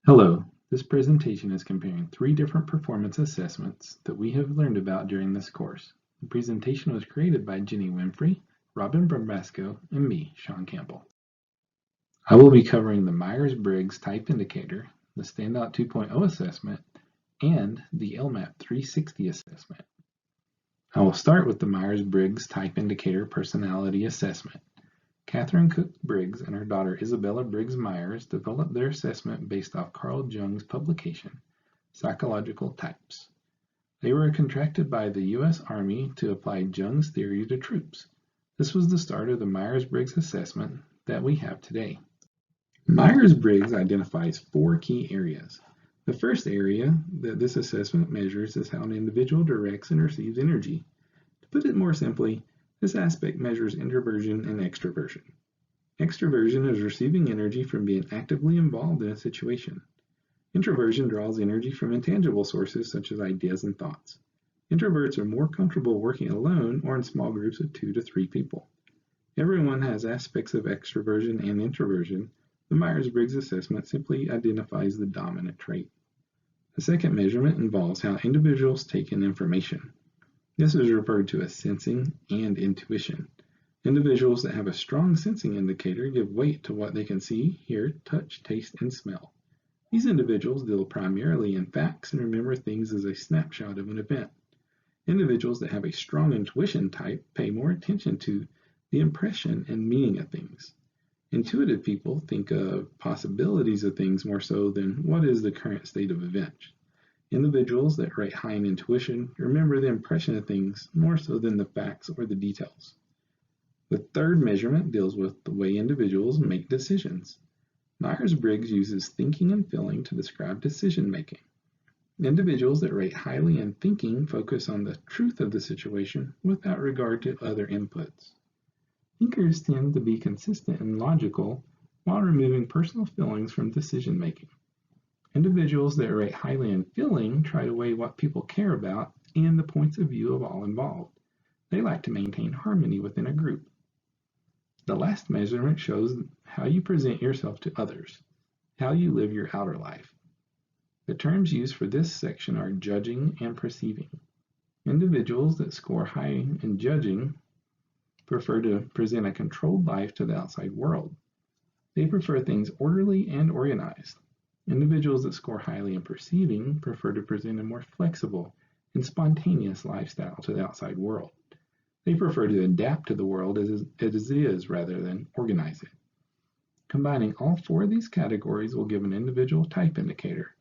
Hello, this presentation is comparing three different performance assessments that we have learned about during this course. The presentation was created by Jenny Winfree, Robin Bergamasco, and me, Shawn Campbell. I will be covering the Myers-Briggs Type Indicator, the Standout 2.0 assessment, and the LMAP 360 assessment. I will start with the Myers-Briggs Type Indicator Personality Assessment. Catherine Cook Briggs and her daughter Isabella Briggs Myers developed their assessment based off Carl Jung's publication, Psychological Types. They were contracted by the U.S. Army to apply Jung's theory to troops. This was the start of the Myers-Briggs assessment that we have today. Myers-Briggs identifies four key areas. The first area that this assessment measures is how an individual directs and receives energy. To put it more simply, this aspect measures introversion and extroversion. Extroversion is receiving energy from being actively involved in a situation. Introversion draws energy from intangible sources such as ideas and thoughts. Introverts are more comfortable working alone or in small groups of 2 to 3 people. Everyone has aspects of extroversion and introversion. The Myers-Briggs assessment simply identifies the dominant trait. The second measurement involves how individuals take in information. This is referred to as sensing and intuition. Individuals that have a strong sensing indicator give weight to what they can see, hear, touch, taste, and smell. These individuals deal primarily in facts and remember things as a snapshot of an event. Individuals that have a strong intuition type pay more attention to the impression and meaning of things. Intuitive people think of possibilities of things more so than what is the current state of events. Individuals that rate high in intuition remember the impression of things more so than the facts or the details. The third measurement deals with the way individuals make decisions. Myers-Briggs uses thinking and feeling to describe decision making. Individuals that rate highly in thinking focus on the truth of the situation without regard to other inputs. Thinkers tend to be consistent and logical while removing personal feelings from decision making. Individuals that rate highly in feeling try to weigh what people care about and the points of view of all involved. They like to maintain harmony within a group. The last measurement shows how you present yourself to others, how you live your outer life. The terms used for this section are judging and perceiving. Individuals that score high in judging prefer to present a controlled life to the outside world. They prefer things orderly and organized. Individuals that score highly in perceiving prefer to present a more flexible and spontaneous lifestyle to the outside world. They prefer to adapt to the world as it is rather than organize it. Combining all four of these categories will give an individual type indicator.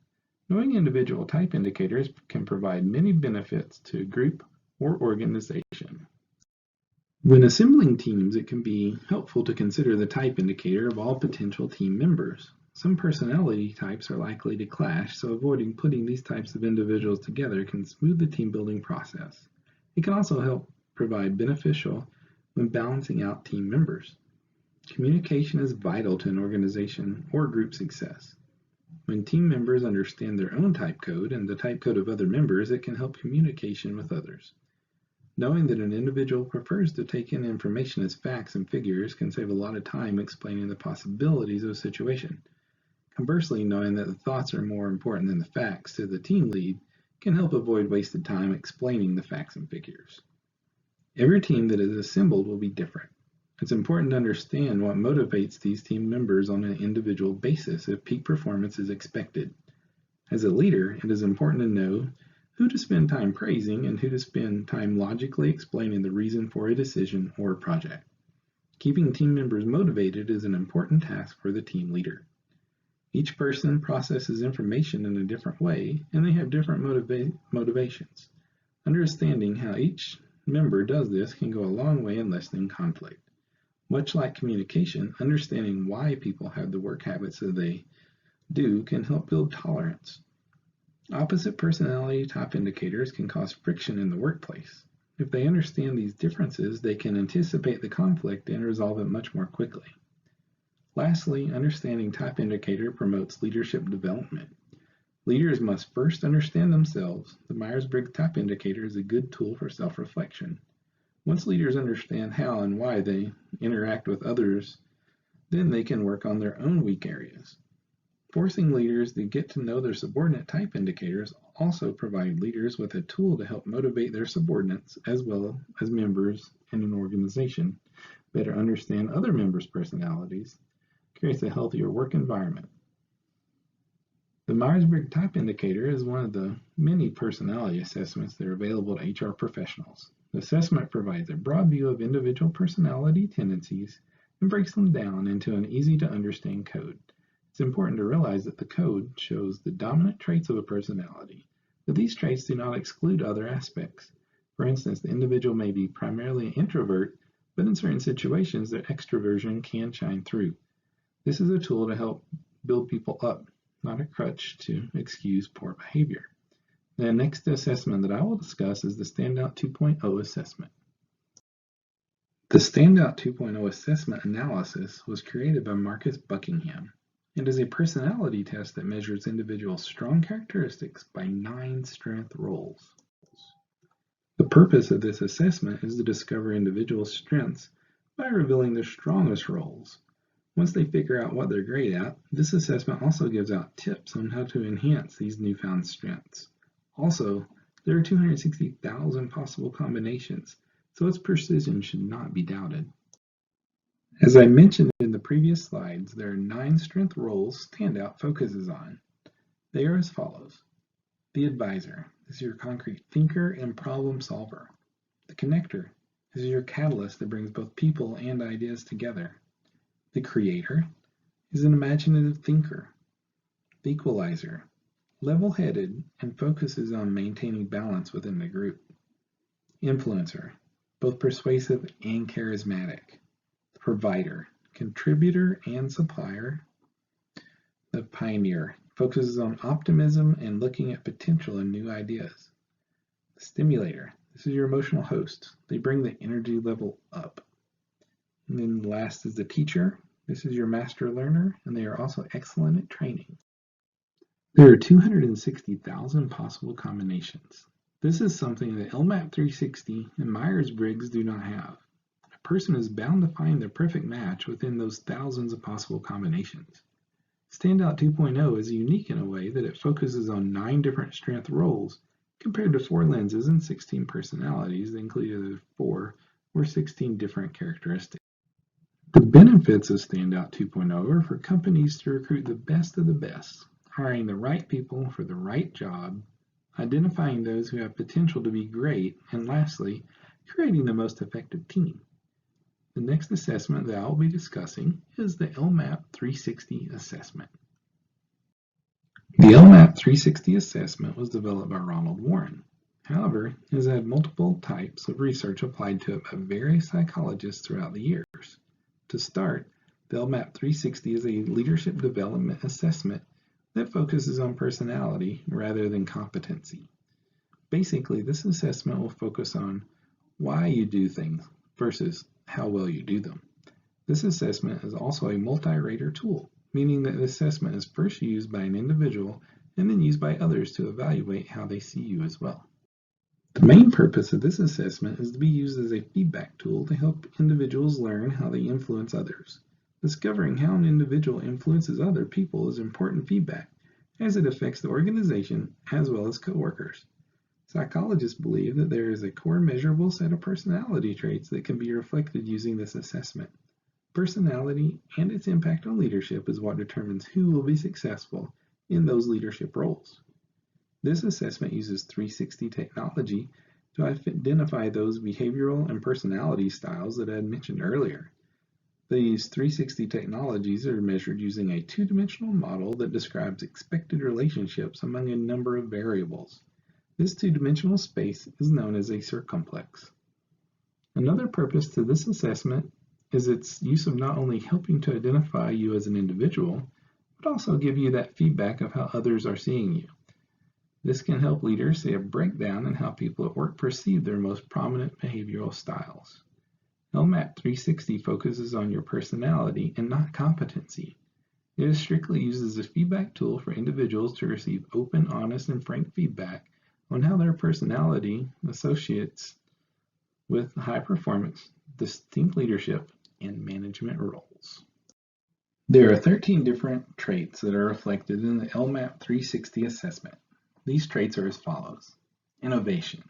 Knowing individual type indicators can provide many benefits to a group or organization. When assembling teams, it can be helpful to consider the type indicator of all potential team members. Some personality types are likely to clash, so avoiding putting these types of individuals together can smooth the team building process. It can also help provide beneficial when balancing out team members. Communication is vital to an organization or group success. When team members understand their own type code and the type code of other members, it can help communication with others. Knowing that an individual prefers to take in information as facts and figures can save a lot of time explaining the possibilities of a situation. Conversely, knowing that the thoughts are more important than the facts to the team lead can help avoid wasted time explaining the facts and figures. Every team that is assembled will be different. It's important to understand what motivates these team members on an individual basis if peak performance is expected. As a leader, it is important to know who to spend time praising and who to spend time logically explaining the reason for a decision or a project. Keeping team members motivated is an important task for the team leader. Each person processes information in a different way, and they have different motivations. Understanding how each member does this can go a long way in lessening conflict. Much like communication, understanding why people have the work habits that they do can help build tolerance. Opposite personality type indicators can cause friction in the workplace. If they understand these differences, they can anticipate the conflict and resolve it much more quickly. Lastly, understanding type indicator promotes leadership development. Leaders must first understand themselves. The Myers-Briggs type indicator is a good tool for self-reflection. Once leaders understand how and why they interact with others, then they can work on their own weak areas. Forcing leaders to get to know their subordinate type indicators also provide leaders with a tool to help motivate their subordinates as well as members in an organization, better understand other members' personalities, creates a healthier work environment. The Myers-Briggs Type Indicator is one of the many personality assessments that are available to HR professionals. The assessment provides a broad view of individual personality tendencies and breaks them down into an easy-to-understand code. It's important to realize that the code shows the dominant traits of a personality, but these traits do not exclude other aspects. For instance, the individual may be primarily an introvert, but in certain situations, their extroversion can shine through. This is a tool to help build people up, not a crutch to excuse poor behavior. The next assessment that I will discuss is the Standout 2.0 assessment. The Standout 2.0 assessment analysis was created by Marcus Buckingham. It is a personality test that measures individuals' strong characteristics by 9 strength roles. The purpose of this assessment is to discover individuals' strengths by revealing their strongest roles. Once they figure out what they're great at, this assessment also gives out tips on how to enhance these newfound strengths. Also, there are 260,000 possible combinations, so its precision should not be doubted. As I mentioned in the previous slides, there are 9 strength roles Standout focuses on. They are as follows. The advisor. This is your concrete thinker and problem solver. The connector. This is your catalyst that brings both people and ideas together. The creator is an imaginative thinker. The equalizer. Level-headed and focuses on maintaining balance within the group. Influencer. Both persuasive and charismatic. Provider, contributor and supplier. The pioneer focuses on optimism and looking at potential and new ideas. The stimulator, this is your emotional host. They bring the energy level up. And then last is the teacher. This is your master learner, and they are also excellent at training. There are 260,000 possible combinations. This is something that LMAP 360 and Myers-Briggs do not have. A person is bound to find their perfect match within those thousands of possible combinations. Standout 2.0 is unique in a way that it focuses on 9 different strength roles compared to 4 lenses and 16 personalities that include either 4 or 16 different characteristics. The benefits of Standout 2.0 are for companies to recruit the best of the best, hiring the right people for the right job, identifying those who have potential to be great, and lastly, creating the most effective team. The next assessment that I will be discussing is the LMAP 360 assessment. The LMAP 360 assessment was developed by Ronald Warren. However, it has had multiple types of research applied to it by various psychologists throughout the years. To start, the LMAP 360 is a leadership development assessment that focuses on personality rather than competency. Basically, this assessment will focus on why you do things versus how well you do them. This assessment is also a multi-rater tool, meaning that the assessment is first used by an individual and then used by others to evaluate how they see you as well. The main purpose of this assessment is to be used as a feedback tool to help individuals learn how they influence others. Discovering how an individual influences other people is important feedback, as it affects the organization as well as coworkers. Psychologists believe that there is a core measurable set of personality traits that can be reflected using this assessment. Personality and its impact on leadership is what determines who will be successful in those leadership roles. This assessment uses 360 technology to identify those behavioral and personality styles that I had mentioned earlier. These 360 technologies are measured using a 2-dimensional model that describes expected relationships among a number of variables. This 2-dimensional space is known as a circumplex. Another purpose to this assessment is its use of not only helping to identify you as an individual, but also give you that feedback of how others are seeing you. This can help leaders see a breakdown in how people at work perceive their most prominent behavioral styles. LMAP 360 focuses on your personality and not competency. It is strictly used as a feedback tool for individuals to receive open, honest, and frank feedback on how their personality associates with high performance, distinct leadership, and management roles. There are 13 different traits that are reflected in the LMAP 360 assessment. These traits are as follows: innovation,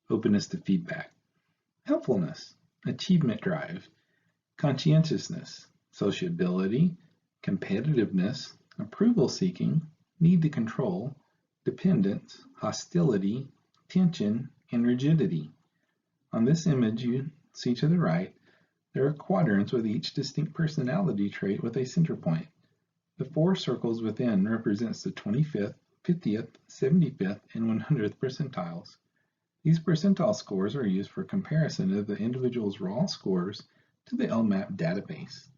openness to feedback, helpfulness, achievement drive, conscientiousness, sociability, competitiveness, approval seeking, need to control, dependence, hostility, tension, and rigidity. On this image you see to the right, there are quadrants with each distinct personality trait with a center point. The 4 circles within represents the 25th, 50th, 75th, and 100th percentiles. These percentile scores are used for comparison of the individual's raw scores to the LMAP database.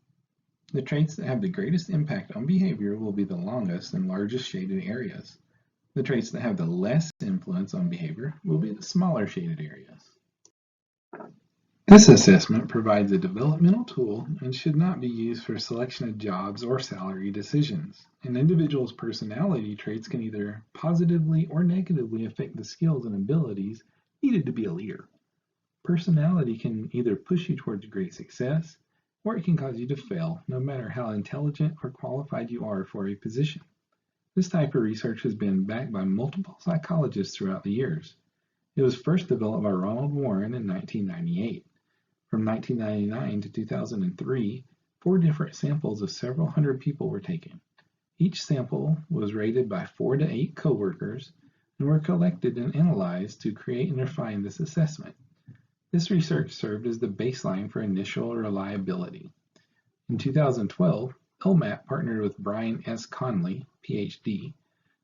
The traits that have the greatest impact on behavior will be the longest and largest shaded areas. The traits that have the less influence on behavior will be the smaller shaded areas. This assessment provides a developmental tool and should not be used for selection of jobs or salary decisions. An individual's personality traits can either positively or negatively affect the skills and abilities needed to be a leader. Personality can either push you towards great success, or it can cause you to fail, no matter how intelligent or qualified you are for a position. This type of research has been backed by multiple psychologists throughout the years. It was first developed by Ronald Warren in 1998. From 1999 to 2003, 4 different samples of several hundred people were taken. Each sample was rated by 4 to 8 coworkers and were collected and analyzed to create and refine this assessment. This research served as the baseline for initial reliability. In 2012, LMAP partnered with Brian S. Conley, PhD,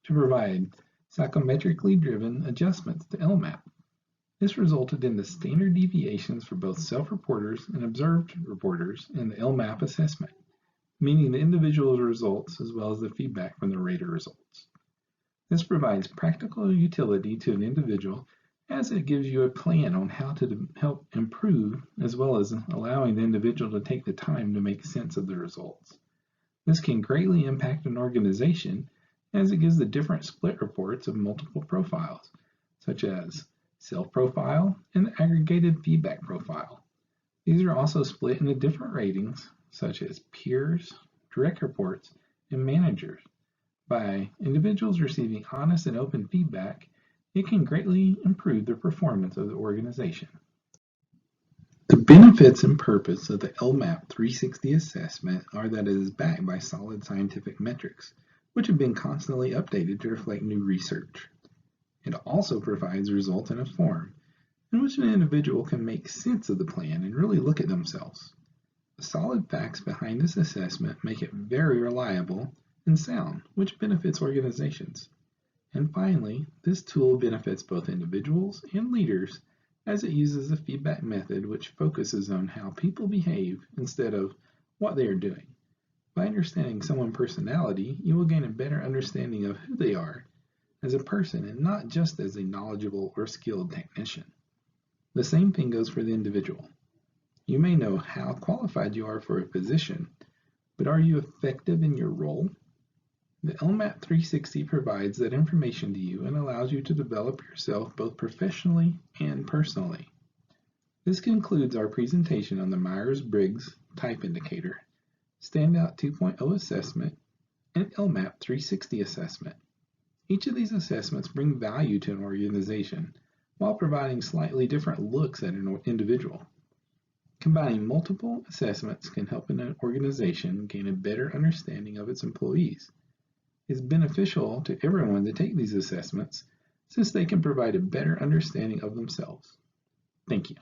to provide psychometrically driven adjustments to LMAP. This resulted in the standard deviations for both self-reporters and observed reporters in the LMAP assessment, meaning the individual's results as well as the feedback from the rater results. This provides practical utility to an individual as it gives you a plan on how to help improve, as well as allowing the individual to take the time to make sense of the results. This can greatly impact an organization as it gives the different split reports of multiple profiles, such as self-profile and the aggregated feedback profile. These are also split into different ratings, such as peers, direct reports, and managers. By individuals receiving honest and open feedback, it can greatly improve the performance of the organization. The benefits and purpose of the LMAP 360 assessment are that it is backed by solid scientific metrics, which have been constantly updated to reflect new research. It also provides results in a form in which an individual can make sense of the plan and really look at themselves. The solid facts behind this assessment make it very reliable and sound, which benefits organizations. And finally, this tool benefits both individuals and leaders as it uses a feedback method which focuses on how people behave instead of what they are doing. By understanding someone's personality, you will gain a better understanding of who they are as a person and not just as a knowledgeable or skilled technician. The same thing goes for the individual. You may know how qualified you are for a position, but are you effective in your role? The LMAP 360 provides that information to you and allows you to develop yourself both professionally and personally. This concludes our presentation on the Myers-Briggs Type Indicator, Standout 2.0 Assessment, and LMAP 360 Assessment. Each of these assessments bring value to an organization while providing slightly different looks at an individual. Combining multiple assessments can help an organization gain a better understanding of its employees. It's beneficial to everyone to take these assessments since they can provide a better understanding of themselves. Thank you.